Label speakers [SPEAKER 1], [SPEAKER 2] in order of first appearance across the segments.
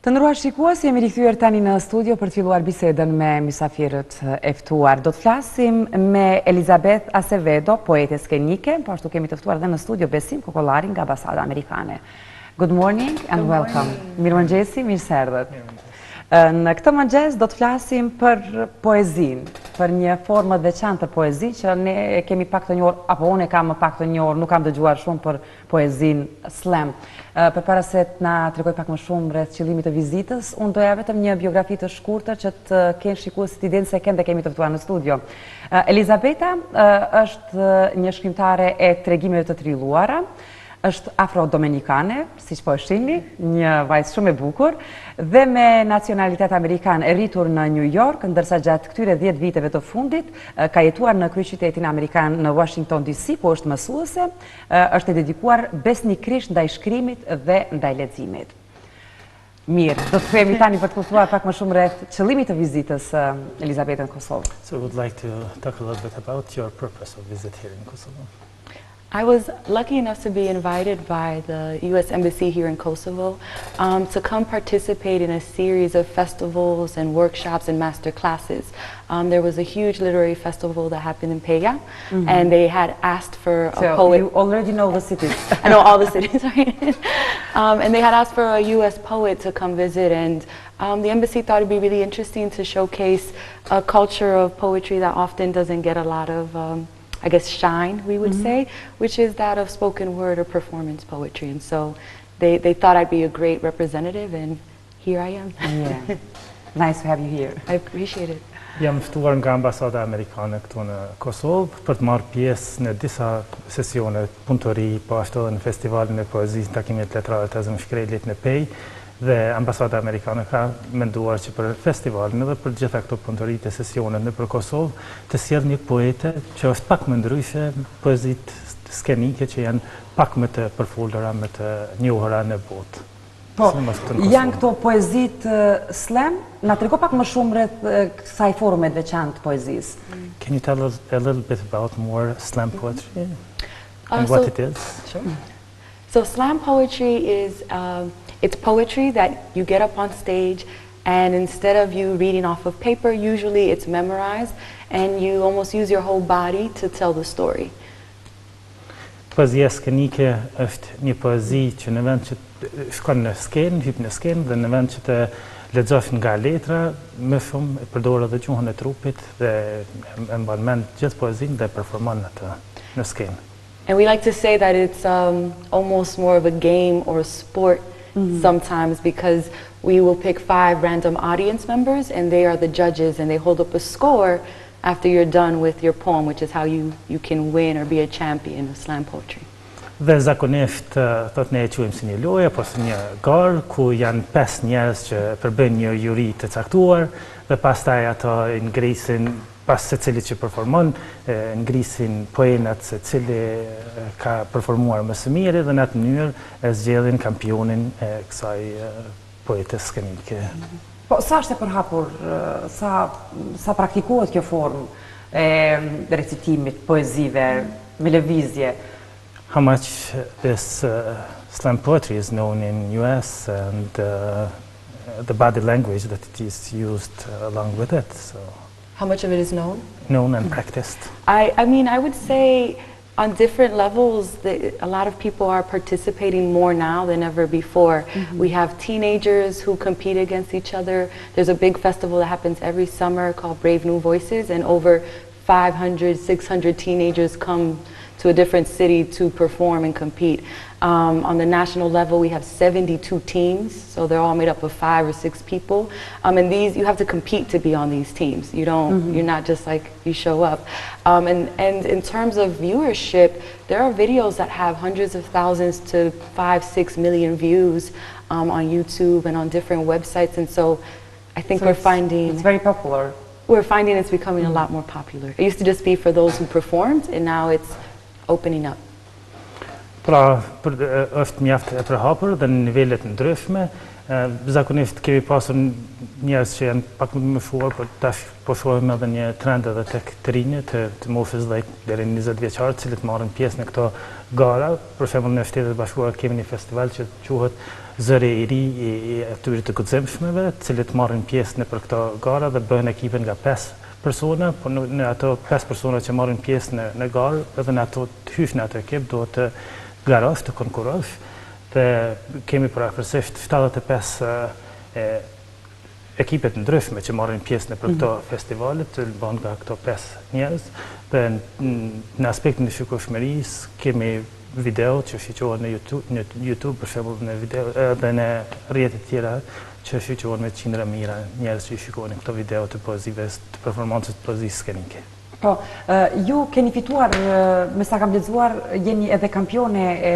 [SPEAKER 1] Të nderuar shikues, jemi rikthyer tani në studio për të filluar bisedën me mysafirët e ftuar. Do të flasim me Elizabeth Acevedo, poete skenike, po ashtu kemi të ftuar edhe në studio Besim, Kokollari nga Ambasada Amerikane. Good morning and welcome. Mirëmëngjesi, mirë se erdhët. Në këtë mëngjes do të flasim për poezinë, për një formë të veçantë të poezi që ne e kemi pak të njohur, apo unë e kam më pak të njohur, nuk kam dëgjuar shumë për poezinë slam. Përpara se të na tregoj pak më shumë rreth qëllimit të vizitës, unë doja vetëm një biografi të shkurtër që të kenë shikuesit idenë se dhe kemi të ftuar në studio. Elizabeta është një shkrimtare e tregimeve të trilluara, është afro-dominikane, si që po e shihni, një vajzë shumë e bukur, dhe me nacionalitet amerikan e rritur në New York, ndërsa gjatë këtyre 10 viteve të fundit, ka jetuar në kryeqytetin amerikan në Washington DC, ku është mësuese, është e dedikuar besnikrisht ndaj shkrimit dhe ndaj leximit. Mirë, do të themi tani për të kuptuar pak më shumë rreth qëllimit të vizitës Elizabetën në Kosovë.
[SPEAKER 2] So I would like to talk a little bit about your purpose of visit here in Kosovo.
[SPEAKER 3] I was lucky enough to be invited by the U.S. Embassy here in Kosovo to come participate in a series of festivals and workshops and master classes. There was a huge literary festival that happened in Peja, and they had asked for a poet.
[SPEAKER 1] You already know the cities.
[SPEAKER 3] I know all the cities, right? And they had asked for a U.S. poet to come visit, and the embassy thought it'd be really interesting to showcase a culture of poetry that often doesn't get a lot of I guess shine, we would say, which is that of spoken word or performance poetry. And so they thought I'd be a great representative, and here I am.
[SPEAKER 1] Yeah. Nice to have you here.
[SPEAKER 3] I appreciate it.
[SPEAKER 2] Jam ftuar nga Ambasada Amerikane këtu në Kosovë për të marrë pjesë në disa sesione punëtori, po ashtu edhe në festivalin e poezisë, takimit letrare të shkrelit në Pej. Dhe Ambasada Amerikane ka menduar që për festivalin edhe për gjitha këto punëtoritë e sesionet në për Kosovë të sjellë një poete që është pak më ndryshe poezitë skenike që janë pak më të përfolura, më të njohura në botë.
[SPEAKER 1] Po, janë këto poezitë slam, na trego pak më shumë rreth kësaj forme të veçantë poezisë.
[SPEAKER 2] Can you tell us a little bit about more slam poetry and what it is?
[SPEAKER 3] Sure. So slam poetry is it's poetry that you get up on stage, and instead of you reading off of paper, usually it's memorized, and you almost use your whole body to tell the story.
[SPEAKER 2] Poezia skenike është një poezi që në vend që shkon në skenë, hyp në skenë, dhe në vend që të lexosh nga letra, më shumë e përdor edhe gjuhën e trupit dhe e mban mend gjithë poezinë dhe performon atë në skenë.
[SPEAKER 3] And we like to say that it's almost more of a game or a sport sometimes, because we will pick 5 random audience members, and they are the judges, and they hold up a score after you're done with your poem, which is how you can win or be a champion of slam poetry.
[SPEAKER 2] Dhe zakonisht thot ne e quajmë si një lojë apo si një garë ku janë 5 njerëz që përbëjnë një juri të caktuar dhe pastaj ato ngrisin pas secilit që performon, ngrisin poenat se cili ka performuar më së miri dhe në atë mënyrë e zgjedhin kampionin e kësaj poetës skenike.
[SPEAKER 1] Po, sa është e përhapur, sa praktikohet kjo formë e recitimit, poezive, me lëvizje?
[SPEAKER 2] How much this slam poetry is known in US and the body language that it is used along with it. So.
[SPEAKER 3] How much of it is known?
[SPEAKER 2] Known and practiced.
[SPEAKER 3] I mean, I would say on different levels, a lot of people are participating more now than ever before. We have teenagers who compete against each other. There's a big festival that happens every summer called Brave New Voices, and over 500, 600 teenagers come to a different city to perform and compete. On the national level, we have 72 teams, so they're all made up of 5 or 6 people. And these, you have to compete to be on these teams. You don't, you're not just like, you show up. And in terms of viewership, there are videos that have hundreds of thousands to 5-6 million views on YouTube and on different websites. And so I think we're finding...
[SPEAKER 1] It's very popular.
[SPEAKER 3] We're finding it's becoming a lot more popular. It used to just be for those who performed, and now it's opening up.
[SPEAKER 2] Pra, është mjaft e përhapur dhe në nivellet ndryshme, Zakonisht kemi pasur njerëz që janë pak më moshuar, por tash po shohim edhe një trend edhe tek të rinjët të moshës 10 deri në 20 vjeçar, të cilët marrin pjesë në këto gara. Për shembull në Shtetet Bashkuara kemi një festival që quhet Zëri i ri i atyre të guximshmeve, të cilët marrin pjesë në për këto gara dhe bëhen ekipe nga 5 persona, por në ato 5 persona që marrin pjesë në garë, edhe në ato të hysh në ato ekip duhet të garosh, të konkurosh. Dhe kemi përafërsisht 75 ekipet ndryshme që marrin pjesë në për këto festivalet, të bën nga këto 5 njerëz. Dhe në aspektin e shikueshmërisë kemi video që shiqohen në YouTube për shembull, në video edhe në rrjete të tjera që shiqohen me qindra mijëra njerëz që shikojnë këto video të poezive, të performancës të poezisë skenike.
[SPEAKER 1] Po, ju keni fituar, me sa kam lexuar, jeni edhe kampione e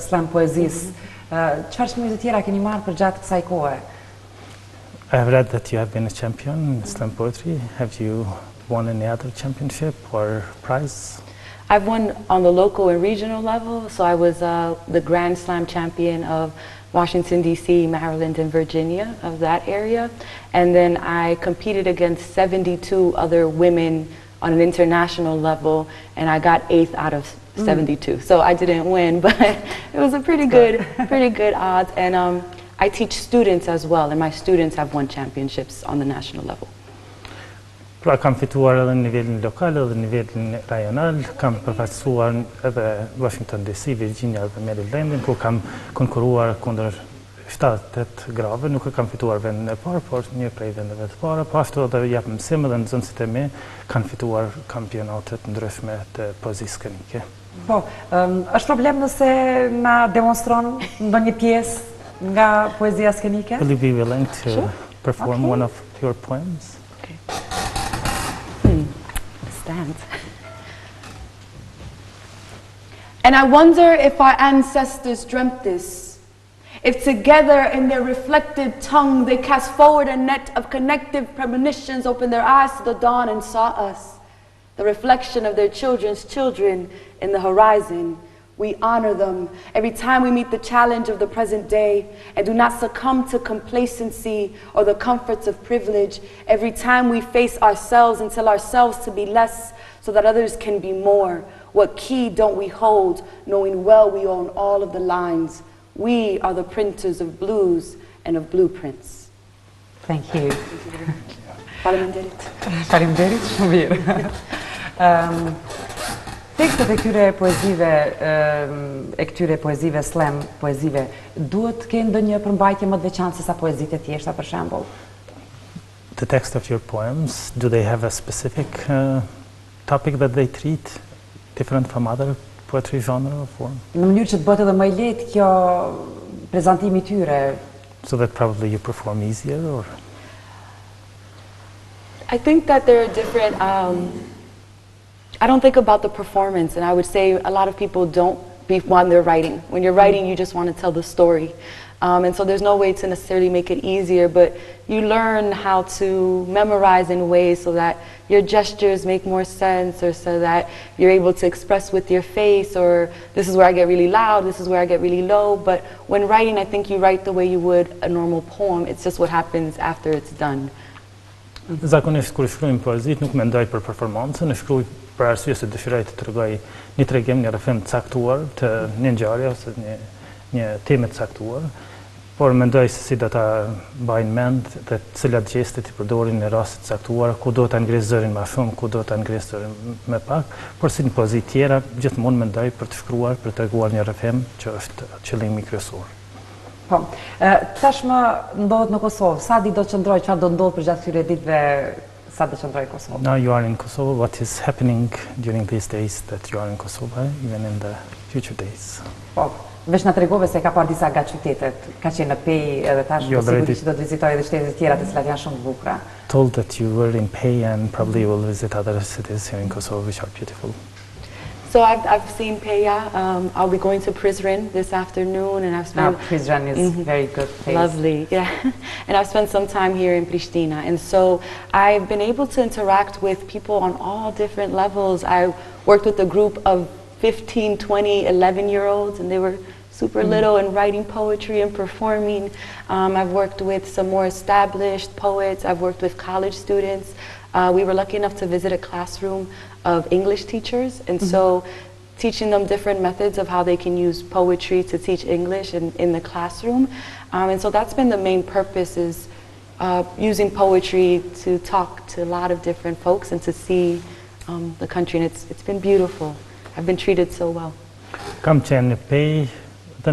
[SPEAKER 1] slam poezisë. Çfarë çmime të tjera keni marrë për gjatë kësaj kohe?
[SPEAKER 2] I've read that you have been a champion in slam poetry. Have you won any other championship or prize?
[SPEAKER 3] I've won on the local and regional level, so I was the Grand Slam champion of Washington, D.C., Maryland, and Virginia, of that area. And then I competed against 72 other women on an international level, and I got 8th out of 72. So I didn't win, but it was a pretty good odds. And I teach students as well, and my students have won championships on the national level.
[SPEAKER 2] Pra kam fituar edhe në nivelin lokal edhe në nivelin rajonal, kam përfaqësuar edhe Washington DC, Virginia dhe Marylandin, ku kam konkuruar kundër 78 grave, nuk e kam fituar vendin e parë, por një prej vendeve të para, po ashtu edhe jap mësim dhe nxënësit e mi kanë fituar kampionatet ndryshme të poezisë skenike.
[SPEAKER 1] Po, është problem nëse na demonstron ndonjë pjesë nga poezia skenike?
[SPEAKER 2] Will you be willing to perform one of your poems?
[SPEAKER 3] Okay. Stand. And I wonder if our ancestors dreamt this, if together in their reflected tongue they cast forward a net of connective premonitions, opened their eyes to the dawn and saw us, the reflection of their children's children in the horizon. We honor them every time we meet the challenge of the present day and do not succumb to complacency or the comforts of privilege. Every time we face ourselves and tell ourselves to be less so that others can be more. What key don't we hold, knowing well we own all of the lines? We are the printers of blues and of blueprints.
[SPEAKER 1] Thank you.
[SPEAKER 3] Faleminderit.
[SPEAKER 1] Faleminderit, shumë mirë. Tekstet e këtyre poezive, slam poezive, duhet ke ndonjë përmbajtje më të veçantë se sa poezitë e thjeshta për shembull?
[SPEAKER 2] The text of your poems, do they have a specific topic that they treat different from other poetry genre or form?
[SPEAKER 1] Në mënyrë që të bëhet edhe më i lehtë kjo prezantimi i tyre.
[SPEAKER 2] So that probably you perform easier, or?
[SPEAKER 3] I think that there are different, I don't think about the performance, and I would say a lot of people don't when they're writing. When you're writing, you just want to tell the story. And so there's no way to necessarily make it easier, but you learn how to memorize in ways so that your gestures make more sense, or so that you're able to express with your face, or this is where I get really loud, this is where I get really low. But when writing, I think you write the way you would a normal poem. It's just what happens after it's done.
[SPEAKER 2] Zakonisht kur shkruajm poezit nuk mendoj për performancën, e shkruaj për arsye se dëshiroj të tregoj një tregim, një rrëfim të caktuar të një ngjarje ose një teme të caktuar, por mendoj se si do ta mbajnë mend dhe cilat gjeste të përdorin në raste të caktuara, ku do ta ngres zërin më shumë, ku do ta ngres zërin më pak, por si në poezi tjera gjithmonë mendoj për të shkruar, për të treguar një rrëfim që është qëllimi kryesor.
[SPEAKER 1] Po, tashmë ndodhet në Kosovë, sa ditë do të qëndroj, çfarë do ndodh për gjatë këtyre ditëve, sa do të qëndroj në Kosovë?
[SPEAKER 2] Now you are in Kosovo, what is happening during these days that you are in Kosovo, even in the future days?
[SPEAKER 1] Po, veç na tregove se ka parë disa nga qytetet, ka qenë në Pej edhe tash po sigurisht do të vizitoj edhe shtete të tjera të cilat janë shumë të bukura.
[SPEAKER 2] Told that you were in Pej and probably you will visit other cities here in Kosovo which are beautiful.
[SPEAKER 3] So I've seen Peja. I'll be going to Prizren this afternoon, and I've spent.
[SPEAKER 1] Prizren is very good place.
[SPEAKER 3] Lovely, yeah. And I've spent some time here in Pristina, and so I've been able to interact with people on all different levels. I worked with a group of 15, 20, 11-year-olds, and they were super little and writing poetry and performing. I've worked with some more established poets. I've worked with college students. We were lucky enough to visit a classroom of English teachers, and so teaching them different methods of how they can use poetry to teach English in the classroom. And so that's been the main purpose, is using poetry to talk to a lot of different folks and to see the country, and it's been beautiful. I've been treated so well.
[SPEAKER 2] Kam qenë në Pej, dhe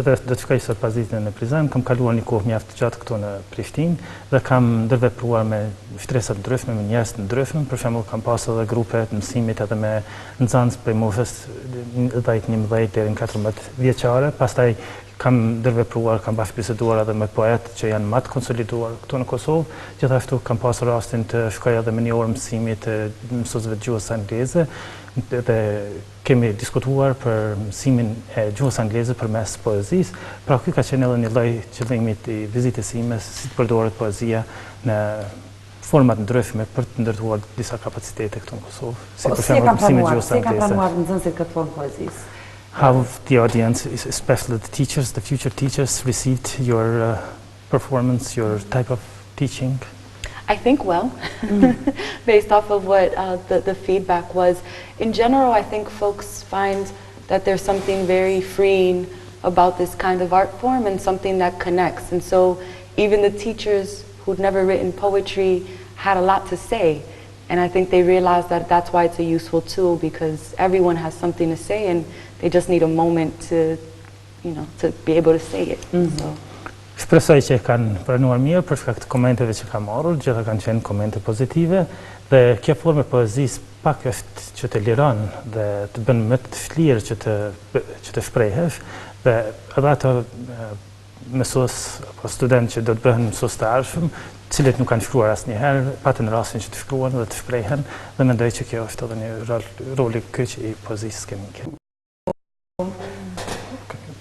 [SPEAKER 2] do të shkoj sot pasditën në Prizren, kam kaluar një kohë mjaft gjatë këtu në Prishtinë dhe kam ndërvepruar me shtresat ndryshme, me njerëz të ndryshëm. Për shembull, kam pasur edhe grupe të mësimit edhe me nxënës prej moshës 10-11 deri në 14 vjeçare. Pastaj kam ndërvepruar, kam bashkëbiseduar edhe me poetë që janë më të konsoliduar këtu në Kosovë. Gjithashtu kam pasur rastin të shkoj edhe me një orë mësimi të mësuesve të gjuhës angleze dhe kemi diskutuar për mësimin e gjuhës angleze përmes poezisë. Pra ky ka qenë edhe një lloj qëllimi i vizitës sime, si të përdoret poezia në format ndryshme për të ndërtuar disa kapacitete këtu në Kosovë. Si për shembull mësimi i gjuhës angleze.
[SPEAKER 1] Si ka pranuar nxënësit këtë formë poezisë?
[SPEAKER 2] How the audience, especially the teachers, the future teachers, received your performance, your type of teaching?
[SPEAKER 3] I think well, based off of what the feedback was. In general, I think folks find that there's something very freeing about this kind of art form and something that connects. And so even the teachers who'd never written poetry had a lot to say. And I think they realized that that's why it's a useful tool, because everyone has something to say and they just need a moment to, you know, to be able to say it. So.
[SPEAKER 2] Shpresoj që kanë pranuar mirë për shkak të komenteve që kam marrur, gjitha kanë qenë komente pozitive, dhe kjo formë e poezisë pak është që të liron dhe të bën më të vështirë që të shprehesh, dhe edhe ato mësues apo studentë që do të bëhen mësues të ardhshëm, cilët nuk kanë shkruar asnjëherë, patën rastin që të shkruan dhe të shprehen, dhe mendoj që kjo është edhe një roli kyç i poezisë skemike.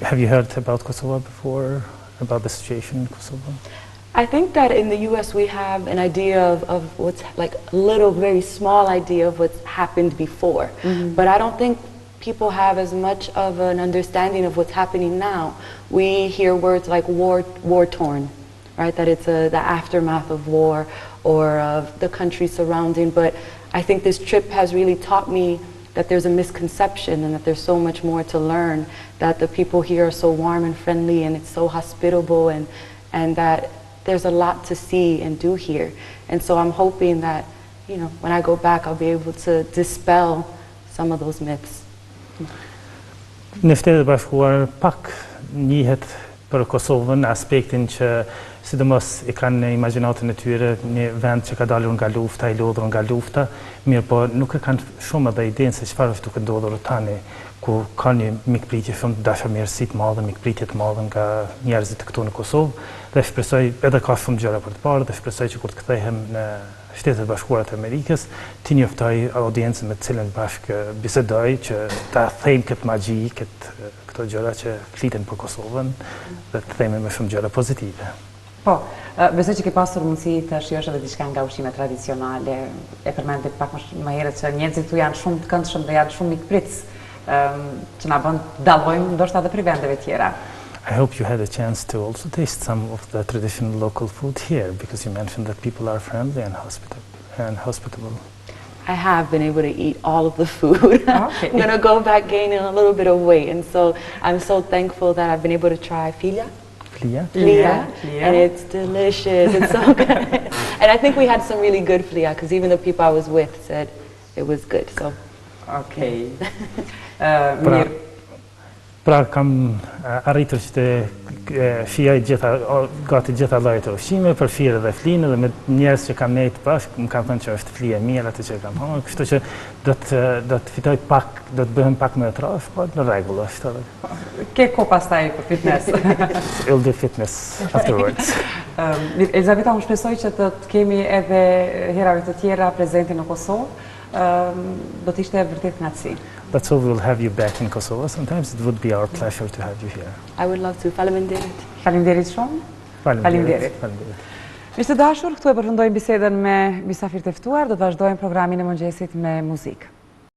[SPEAKER 2] Have you heard about Kosovo before? About the situation in Kosovo?
[SPEAKER 3] I think that in the US we have an idea of what's like a little, very small idea of what's happened before. But I don't think people have as much of an understanding of what's happening now. We hear words like war-torn, right? That it's the aftermath of war or of the country surrounding. But I think this trip has really taught me that there's a misconception and that there's so much more to learn, that the people here are so warm and friendly and it's so hospitable, and that there's a lot to see and do here. And so I'm hoping that, you know, when I go back I'll be able to dispel some of those myths.
[SPEAKER 2] Në Shtetet e Bashkuar pak njihet për Kosovën aspektin që sidomos i kanë në imagjinatën e tyre një vend që ka dalur nga lufta, i lodhur nga lufta, mirë po nuk e kanë shumë edhe idenë se çfarë është duke ndodhur tani, ku ka një mikpritje shumë të dashamirësi të madhe, mikpritje të madhe nga njerëzit këtu në Kosovë, dhe shpresoj edhe ka shumë gjëra për të parë, dhe shpresoj që kur të kthehem në Shtetet e Bashkuara të Amerikës, ti njoftoj audiencën me të cilën bashkë bisedoj, që ta thejmë këtë magji, këto gjëra që fliten për Kosovën, dhe të thejmë me shumë gjëra pozitive.
[SPEAKER 1] Po, besoj që ke pasur mundësi të shijosh edhe diçka nga ushqimet tradicionale, e përmendë pak më herët që njerëzit këtu janë shumë të këndshëm dhe janë shumë mikpritës, që na bën të dallojmë ndoshta edhe prej vendeve tjera.
[SPEAKER 2] I hope you had a chance to also taste some of the traditional local food here, because you mentioned that people are friendly and hospitable.
[SPEAKER 3] I have been able to eat all of the food.
[SPEAKER 1] Okay.
[SPEAKER 3] I'm going to go back gaining a little bit of weight, and so I'm so thankful that I've been able to try flia.
[SPEAKER 2] Flia?
[SPEAKER 3] And it's delicious, it's so good. And I think we had some really good flia, because even the people I was with said it was good, so.
[SPEAKER 1] Okay.
[SPEAKER 2] Pra kam arritur që të fijoj gati gjitha llojet e ushqime, për firë dhe flinë, dhe me njerëz që kam nejtë bashkë, më kanë thënë që është flije mirë atë që kam hënë, kështu që do të fitoj pak, do të bëhem pak më trash, po në rregull është.
[SPEAKER 1] Ke ko pastaj për fitness?
[SPEAKER 2] We'll do fitness afterwards.
[SPEAKER 1] Elizabeta, unë shpresoj që të kemi edhe herave të tjera prezente në Kosovë. Do të ishte vërtet kënaqësi.
[SPEAKER 2] That's all, we'll have you back in Kosovo. Sometimes it would be our pleasure to have you here.
[SPEAKER 3] I would love to. Faleminderit.
[SPEAKER 1] Faleminderit shumë. Faleminderit. Miq të dashur, këtu e përfundojmë bisedën me mysafirët e ftuar, do të vazhdojmë programin e mëngjesit me muzikë.